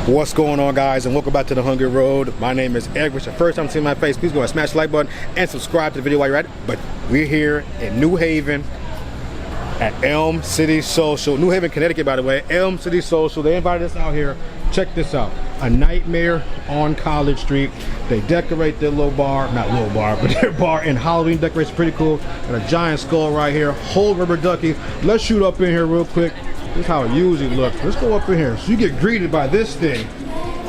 What's going on, guys, and welcome back to the Hungry Road. My name is Eric. If it's your first time seeing my face, please go and smash the like button and subscribe to the video while you're at it. But we're here in New Haven at Elm City Social. New Haven, Connecticut, by the way. Elm City Social. They invited us out here. Check this out. A Nightmare on College Street. They decorate their little bar, not little bar, but their bar in Halloween decorations. Pretty cool. Got a giant skull right here. Whole Rubber Ducky. Let's shoot up in here real quick. This is how it usually looks. Let's go up in here. So you get greeted by this thing.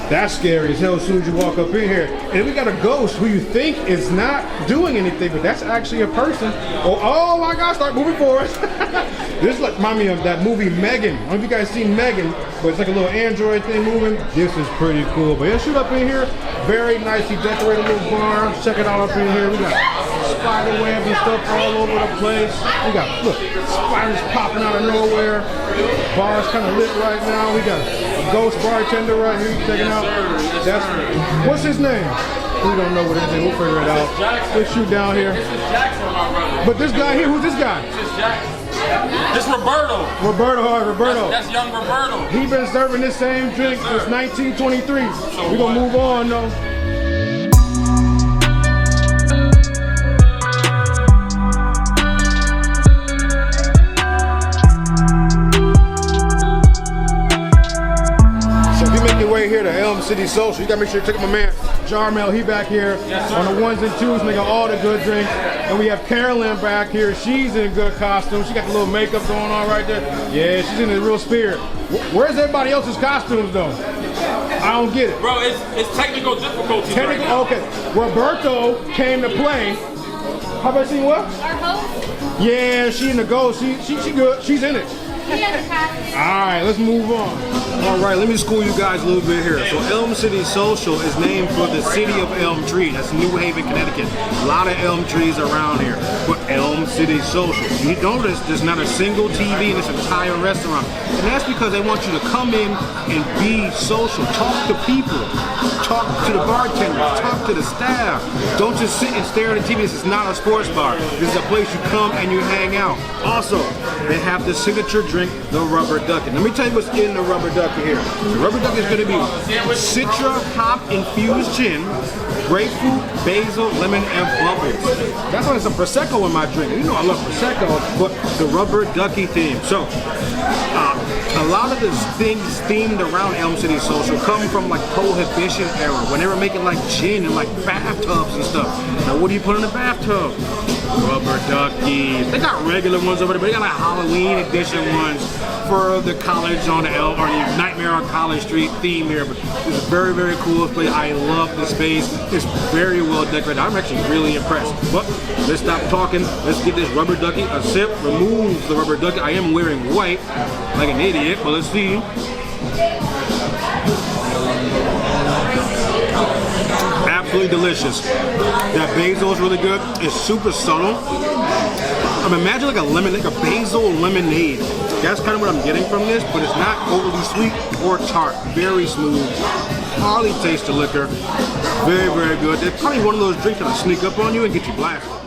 That's scary as hell as soon as you walk up in here. And we got a ghost who you think is not doing anything, but that's actually a person. Oh my God, start moving forward. This reminds me of that movie Megan. I don't know if you guys seen Megan, but it's like a little android thing moving. This is pretty cool. But yeah, shoot up in here. Very nicely decorated little bar. Check it out up in here. We got spider webs and stuff all over the place. We got, look, spiders popping out of nowhere. Bar's kind of lit right now. We got a ghost bartender right here checking out. That's, what's his name? We don't know what his name. We'll figure it out. Let's shoot down here. This is Jackson, my brother. But this guy here, who's this guy? This is Jackson. This is Roberto. Roberto, all right, Roberto. That's young Roberto. He been serving this same drink since 1923. We're gonna move on though. Way here to Elm City Social. You gotta make sure you check out my man Jarmel. He back here on the ones and twos, making all the good drinks. And we have Carolyn back here. She's in a good costume. She got the little makeup going on right there. Yeah, she's in the real spirit. Where's everybody else's costumes though? I don't get it. Bro, it's technical difficulties. Technical, right okay. Roberto came to play. How about she what? Our host. Yeah, she in the ghost. She good. She's in it. Alright, let's move on. Alright, let me school you guys a little bit here. So Elm City Social is named for the city of Elm Tree. That's New Haven, Connecticut. A lot of elm trees around here. But Elm City Social. You notice there's not a single TV in this entire restaurant. And that's because they want you to come in and be social. Talk to people. Talk to the bartender. Talk to the staff. Don't just sit and stare at the TV. This is not a sports bar. This is a place you come and you hang out. Also, they have the signature drink, the Rubber Ducky. Let me tell you what's in the Rubber Ducky here. The Rubber Ducky is going to be Citra hop infused gin, grapefruit, basil, lemon, and bubbles. That's why it's a Prosecco in my drink. You know I love Prosecco, but the Rubber Ducky theme. So, a lot of the things themed around Elm City Social come from like Prohibition era, when they were making like gin and like bathtubs and stuff. Now what do you put in the bathtub? Rubber Duckies. They got regular ones over there, but they got like Halloween edition ones for the college on the L or the Nightmare on College Street theme here. But it's very, very cool place. I love the space. It's very well decorated. I'm actually really impressed. But let's stop talking. Let's get this Rubber Ducky a sip. Remove the Rubber Ducky. I am wearing white like an idiot, but let's see. Absolutely delicious. That basil is really good. It's super subtle. Imagine like a lemon, like a basil lemonade. That's kind of what I'm getting from this, but it's not overly sweet or tart. Very smooth. Hardly taste the liquor. Very, very good. It's probably one of those drinks that'll sneak up on you and get you blasted.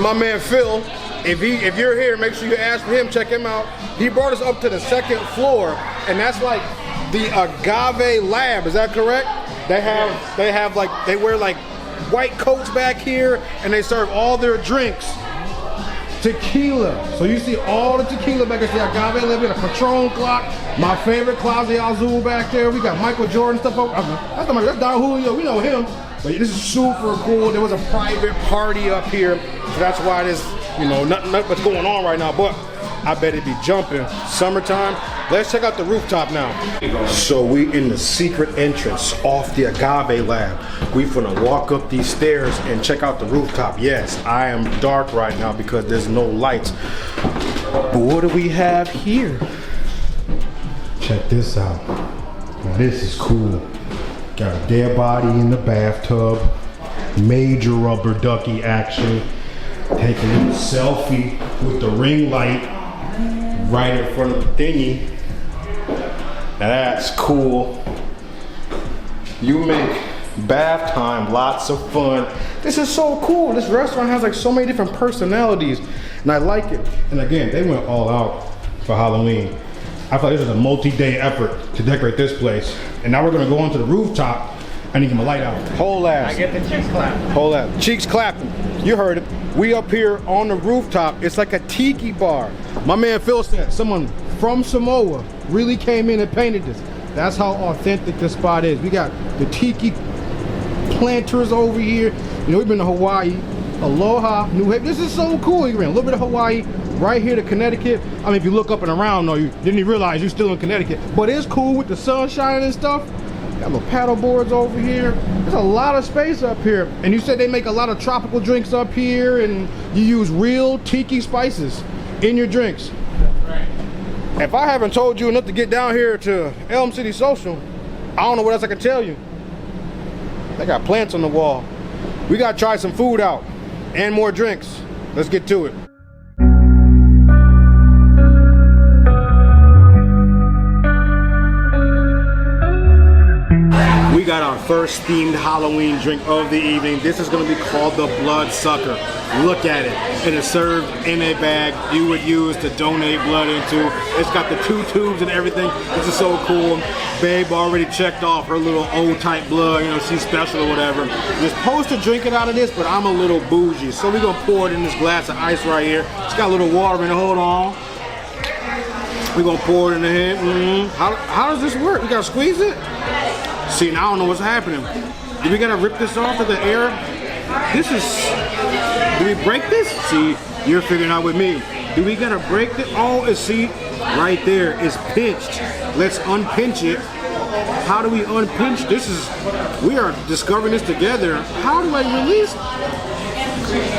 My man Phil, if you're here, make sure you ask for him, check him out. He brought us up to the second floor, and that's like the Agave Lab, is that correct? They wear like white coats back here, and they serve all their drinks. Tequila. So you see all the tequila back at the Agave Lab. We got a Patron clock, my favorite Closet Azul back there. We got Michael Jordan stuff over. That's Don Julio, we know him. But this is super cool. There was a private party up here, so that's why there's, you know, nothing what's going on right now, but I bet it'd be jumping. Summertime. Let's check out the rooftop now. So we in the secret entrance off the Agave Lab. We finna walk up these stairs and check out the rooftop. Yes, I am dark right now because there's no lights. But what do we have here? Check this out. Now this is cool. Got a dead body in the bathtub. Major Rubber Ducky action. Take a little selfie with the ring light right in front of the thingy. Now that's cool. You make Bath time, lots of fun. This is so cool. This restaurant has like so many different personalities and I like it. And again, they went all out for Halloween. I thought this was a multi-day effort to decorate this place. And now we're gonna go onto the rooftop and give them a light out. Whole ass. I get the cheeks clapping. Whole ass. Cheeks clapping. You heard it. We up here on the rooftop. It's like a tiki bar. My man Phil said someone from Samoa really came in and painted this. That's how authentic this spot is. We got the tiki planters over here. You know, we've been to Hawaii, Aloha, New Haven. This is so cool. You've been a little bit of Hawaii, right here to Connecticut. I mean, if you look up and around, though, you didn't even realize you're still in Connecticut. But it's cool with the sun shining and stuff. Got little paddle boards over here. There's a lot of space up here. And you said they make a lot of tropical drinks up here and you use real tiki spices in your drinks. That's right. If I haven't told you enough to get down here to Elm City Social, I don't know what else I can tell you. They got plants on the wall. We gotta try some food out and more drinks. Let's get to it. We got our first themed Halloween drink of the evening. This is gonna be called the Blood Sucker. Look at it. It is served in a bag you would use to donate blood into. It's got the 2 tubes and everything. This is so cool. Babe already checked off her little O-type blood, you know, she's special or whatever. You're supposed to drink it out of this, but I'm a little bougie. So we're gonna pour it in this glass of ice right here. It's got a little water in it, hold on. We're gonna pour it in the head. How does this work? We gotta squeeze it? See, now I don't know what's happening. Do we gotta rip this off of the air? This is, do we break this? See, you're figuring out with me. Do we gotta break it? Oh, see, right there, it's pinched. Let's unpinch it. How do we unpinch? We are discovering this together. How do I release?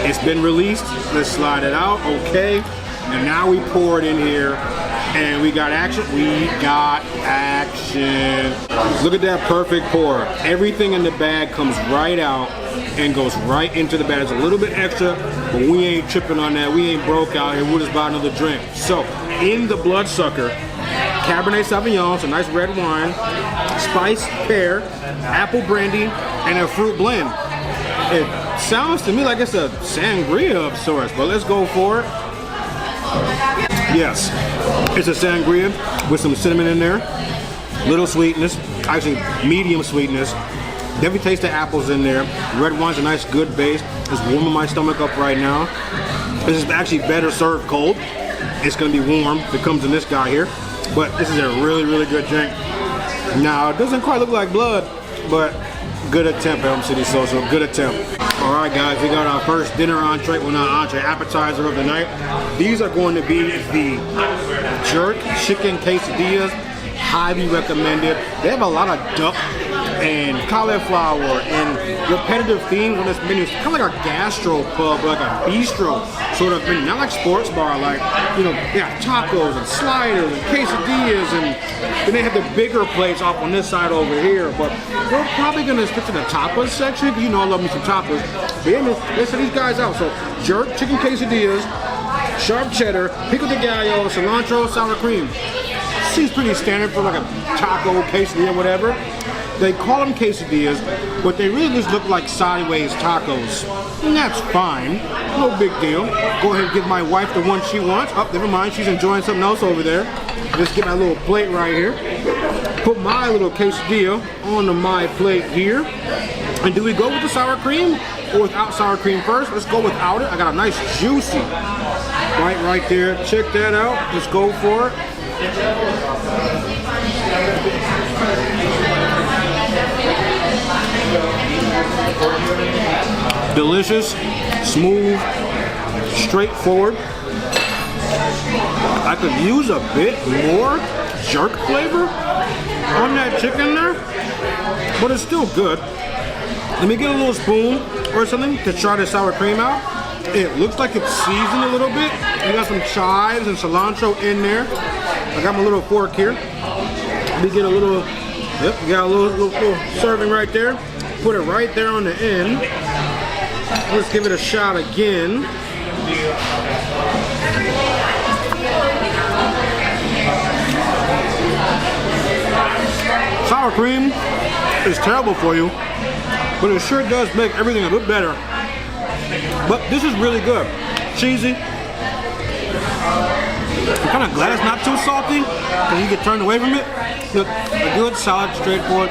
It's been released. Let's slide it out, okay. And now we pour it in here. And we got action. We got action. Look at that perfect pour. Everything in the bag comes right out and goes right into the bag. It's a little bit extra, but we ain't tripping on that. We ain't broke out here. We'll just buy another drink. So, in the Blood Sucker, Cabernet Sauvignon, so nice red wine, spiced pear, apple brandy, and a fruit blend. It sounds to me like it's a sangria of sorts, but let's go for it. Yes, it's a sangria with some cinnamon in there, little sweetness, actually medium sweetness. Definitely taste the apples in there. Red wine's a nice good base. It's warming my stomach up right now. This is actually better served cold. It's gonna be warm if it comes in this guy here. But this is a really, really good drink. Now, it doesn't quite look like blood, but good attempt, Elm City Social, good attempt. All right, guys, we got our first dinner entree, well not entree, appetizer of the night. These are going to be the jerk chicken quesadillas, highly recommended. They have a lot of duck and cauliflower and repetitive themes on this menu. It's kind of like a gastro pub, like a bistro sort of menu, not like sports bar, like, you know, they have tacos and sliders and quesadillas, and then they have the bigger plates off on this side over here. But we're probably gonna stick to the tapas section, because you know I love me some tapas. But yeah, let's set these guys out. So jerk chicken quesadillas, sharp cheddar, pico de gallo, cilantro, sour cream. Seems pretty standard for like a taco, quesadilla, whatever. They call them quesadillas, but they really just look like sideways tacos. And that's fine, no big deal. Go ahead and give my wife the one she wants. Oh, never mind, she's enjoying something else over there. Just get my little plate right here. Put my little quesadilla onto my plate here. And do we go with the sour cream or without sour cream first? Let's go without it. I got a nice juicy bite right there. Check that out, just go for it. Delicious, smooth, straightforward. I could use a bit more jerk flavor on that chicken there, but it's still good. Let me get a little spoon or something to try the sour cream out. It looks like it's seasoned a little bit. You got some chives and cilantro in there. I got my little fork here. Let me get a little, yep, you got a little serving right there. Put it right there on the end. Let's give it a shot again. Sour cream is terrible for you. but it sure does make everything a bit better. But this is really good. Cheesy. I'm kind of glad it's not too salty, because you get turned away from it. Look, a good, solid, straightforward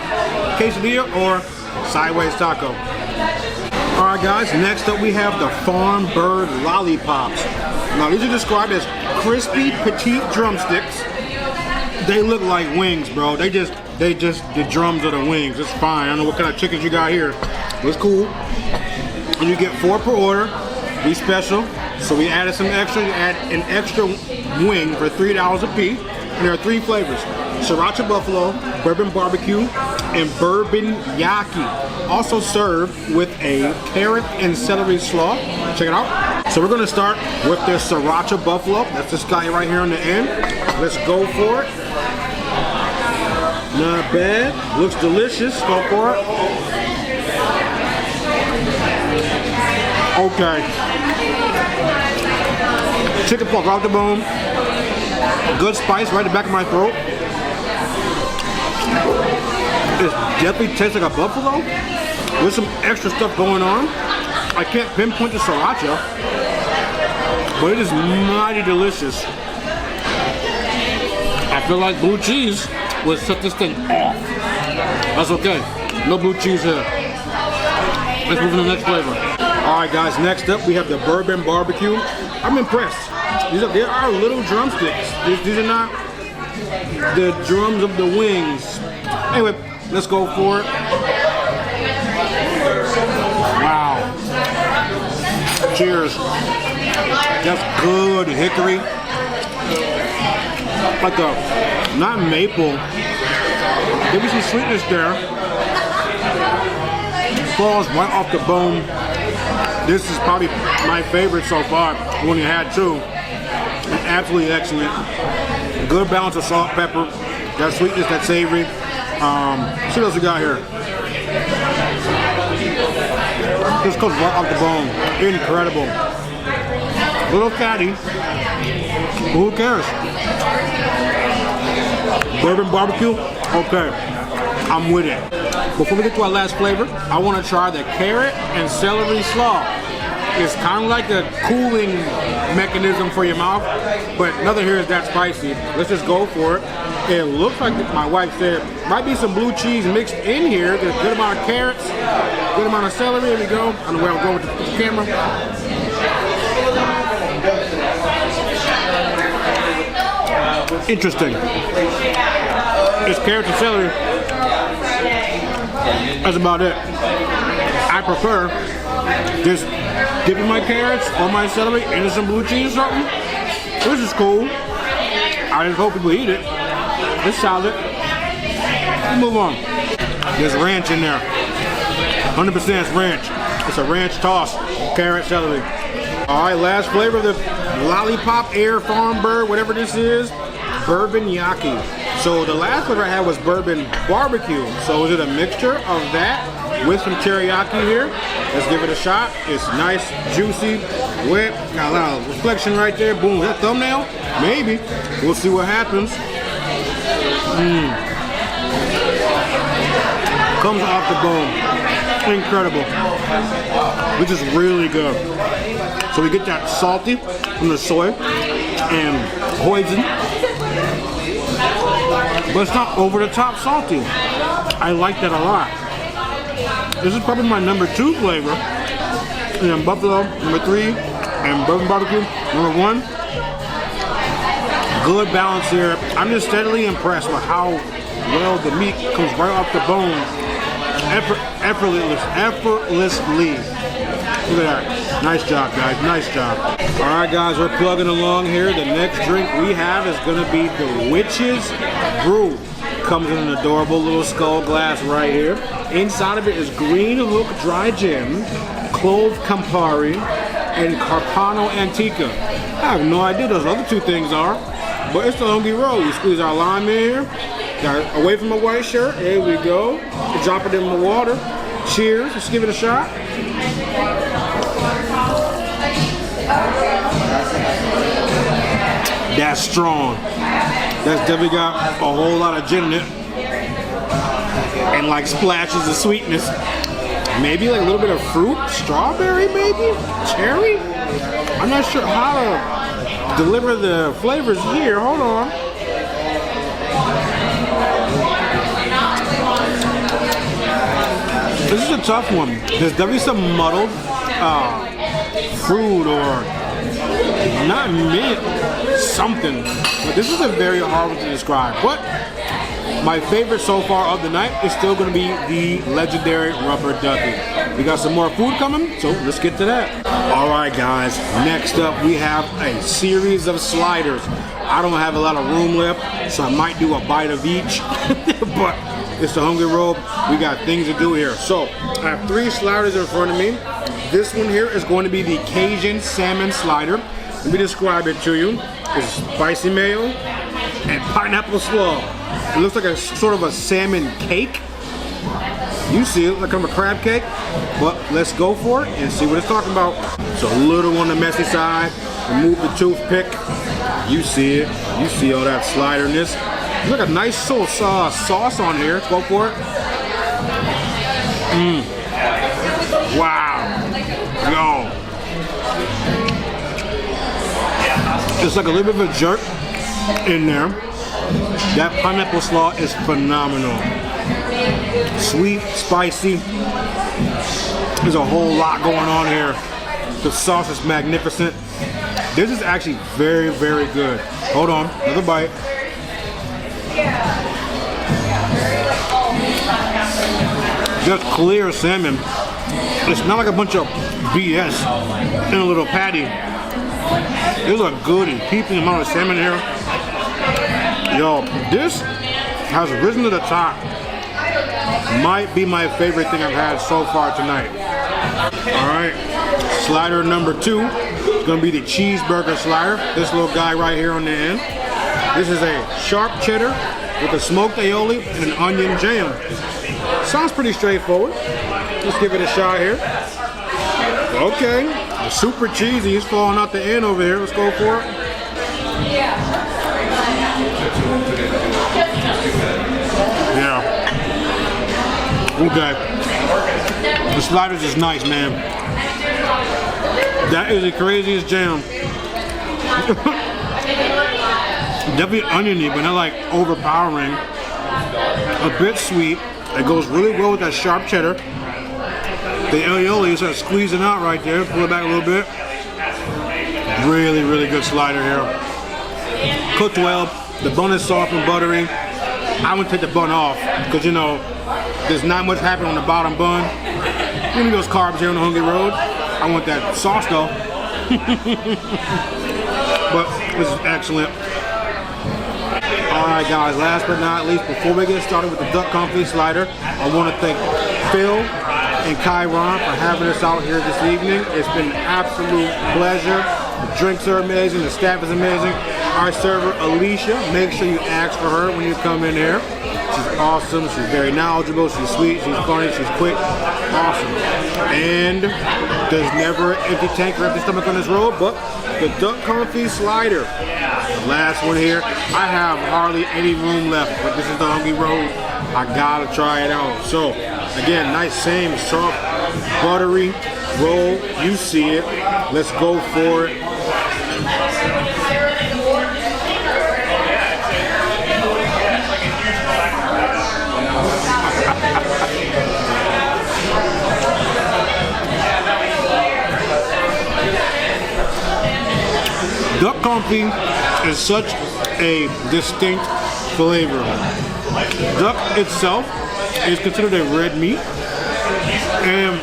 quesadilla or sideways taco. Alright guys, next up we have the Farmbird Lollipops. Now these are described as crispy, petite drumsticks. They look like wings, bro. They just, the drums are the wings. It's fine. I don't know what kind of chickens you got here. It's cool. And you get 4 per order. We special. So we added some extra. You add an extra wing for $3 a piece. And there are 3 flavors. Sriracha buffalo, bourbon barbecue, and bourbon yaki. Also served with a carrot and celery slaw. Check it out. So we're gonna start with the sriracha buffalo. That's this guy right here on the end. Let's go for it. Not bad. Looks delicious. Go for it. Okay. Chicken pork off the bone. Good spice right in the back of my throat. It definitely tastes like a buffalo with some extra stuff going on. I can't pinpoint the sriracha, but it is mighty delicious. I feel like blue cheese would set this thing off. That's okay. No blue cheese here. Let's move to the next flavor. Alright guys, next up we have the bourbon barbecue. I'm impressed. There are little drumsticks. These are not the drums of the wings. Anyway, let's go for it. Wow. Cheers. That's good hickory. Like a, not maple. Maybe some sweetness there. Falls right off the bone. This is probably my favorite so far. We only had 2. Absolutely excellent. Good balance of salt, pepper, that sweetness, that savory. What else we got here? This comes right off the bone. Incredible. A little fatty, but who cares? Bourbon barbecue? Okay, I'm with it. Before we get to our last flavor, I want to try the carrot and celery slaw. It's kind of like a cooling mechanism for your mouth, but nothing here is that spicy. Let's just go for it. It looks like my wife said, might be some blue cheese mixed in here. There's a good amount of carrots, good amount of celery. Here we go. I don't know where I'm going with the camera. Interesting. It's carrots and celery. That's about it. I prefer just dipping my carrots or my celery into some blue cheese or something. This is cool. I just hope people eat it. It's solid. Let's move on. There's ranch in there. 100% ranch. It's a ranch toss. Carrot, celery. Alright, last flavor of the Lollipop Air Farmbird, whatever this is. Bourbon yaki. So the last flavor I had was bourbon barbecue. So is it a mixture of that with some teriyaki here? Let's give it a shot. It's nice, juicy, wet. Got a lot of reflection right there. Boom, is that thumbnail? Maybe. We'll see what happens. Comes off the bone. Incredible. Which is really good. So we get that salty from the soy and hoisin. But it's not over the top salty. I like that a lot. This is probably my number 2 flavor. And then buffalo, number 3. And bourbon barbecue, number 1. Good balance here. I'm just steadily impressed with how well the meat comes right off the bone. Effortlessly. Look at that. Nice job, guys. Nice job. Alright, guys, we're plugging along here. The next drink we have is going to be the Witche's Brew. Comes in an adorable little skull glass right here. Inside of it is Green Hook Dry Gin, Clove Campari, and Carpano Antica. I have no idea those other 2 things are, but it's the Longy Road. We squeeze our lime in here. Got it away from my white shirt. There we go. Drop it in the water. Cheers. Let's give it a shot. That's strong. That's definitely got a whole lot of gin in it. And like splashes of sweetness. maybe like a little bit of fruit, strawberry maybe, cherry. I'm not sure how to deliver the flavors here. Hold on. This is a tough one. There's definitely some muddled fruit or not mint, something. But this is a very hard one to describe. But my favorite so far of the night is still going to be the legendary Rubber Ducky. We got some more food coming, so let's get to that. All right, guys. Next up, we have a series of sliders. I don't have a lot of room left, so I might do a bite of each. But it's the Hungry Road. We got things to do here. So I have 3 sliders in front of me. This one here is going to be the Cajun Salmon Slider. Let me describe it to you. It's spicy mayo and pineapple slaw. It looks like a sort of a salmon cake. You see it, like kind of a crab cake. But let's go for it and see what it's talking about. So a little on the messy side. Remove the toothpick. You see it. You see all that sliderness. There's like a nice little sauce on here. Let's go for it. Wow. Yo. It's like a little bit of a jerk in there. That pineapple slaw is phenomenal. Sweet, spicy. There's a whole lot going on here. The sauce is magnificent. This is actually very, very good. Hold on, another bite. Just clear salmon. It's not like a bunch of BS in a little patty. There's a good and heaping amount of salmon here. Yo, this has risen to the top. Might be my favorite thing I've had so far tonight. All right, slider number 2 is gonna be the cheeseburger slider. This little guy right here on the end. This is a sharp cheddar with a smoked aioli and an onion jam. Sounds pretty straightforward. Let's give it a shot here. Okay, super cheesy. It's falling out the end over here. Let's go for it. Yeah. Okay. The sliders is nice, man. That is the craziest jam. Definitely oniony, but not like overpowering. A bit sweet. It goes really well with that sharp cheddar. The aioli is squeezing out right there. Pull it back a little bit. Really, really good slider here. Cooked well. The bun is soft and buttery. I would take the bun off because, you know, there's not much happening on the bottom bun. Give me those carbs here on the Hungry Road. I want that sauce though. But this is excellent. Alright guys, last but not least, before we get started with the Duck Confit slider, I want to thank Phil and Kyron for having us out here this evening. It's been an absolute pleasure. The drinks are amazing, the staff is amazing. Our server, Alicia, make sure you ask for her when you come in here. She's awesome, she's very knowledgeable, she's sweet, she's funny, she's quick, awesome. And there's never an empty tank or empty stomach on this road, but the Duck Confit slider. The last one here. I have hardly any room left, but this is the Hungry Road. I gotta try it out. So, again, nice, same soft, buttery roll. You see it. Let's go for it. Duck confit is such a distinct flavor. Duck itself is considered a red meat, and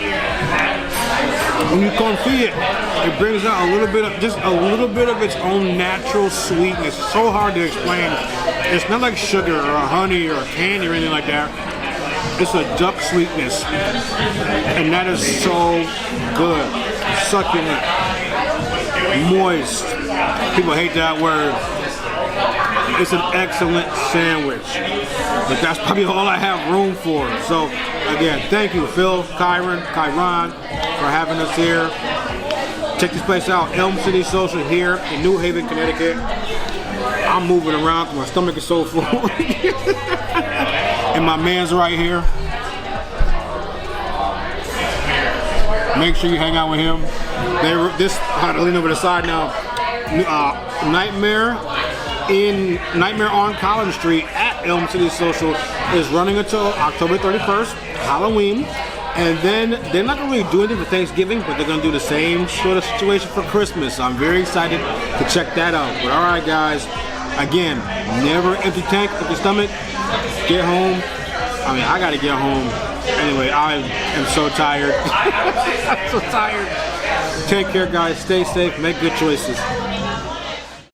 when you confit it, it brings out a little bit of its own natural sweetness. It's so hard to explain. It's not like sugar or honey or candy or anything like that. It's a duck sweetness, and that is so good, succulent, moist. People hate that word. It's an excellent sandwich, but that's probably all I have room for. So again, thank you Phil, Kyron, for having us here. Check this place out, Elm City Social here in New Haven, Connecticut. I'm moving around because my stomach is so full. And my man's right here. Make sure you hang out with him. I had to lean over the side now. Nightmare on Collins Street at Elm City Social is running until October 31st, Halloween. And then they're not gonna really do anything for Thanksgiving, but they're gonna do the same sort of situation for Christmas. So I'm very excited to check that out. But all right, guys, again, never empty tank, empty stomach. Get home. I mean, I gotta get home. Anyway, I am so tired. I'm so tired. Take care, guys. Stay safe. Make good choices.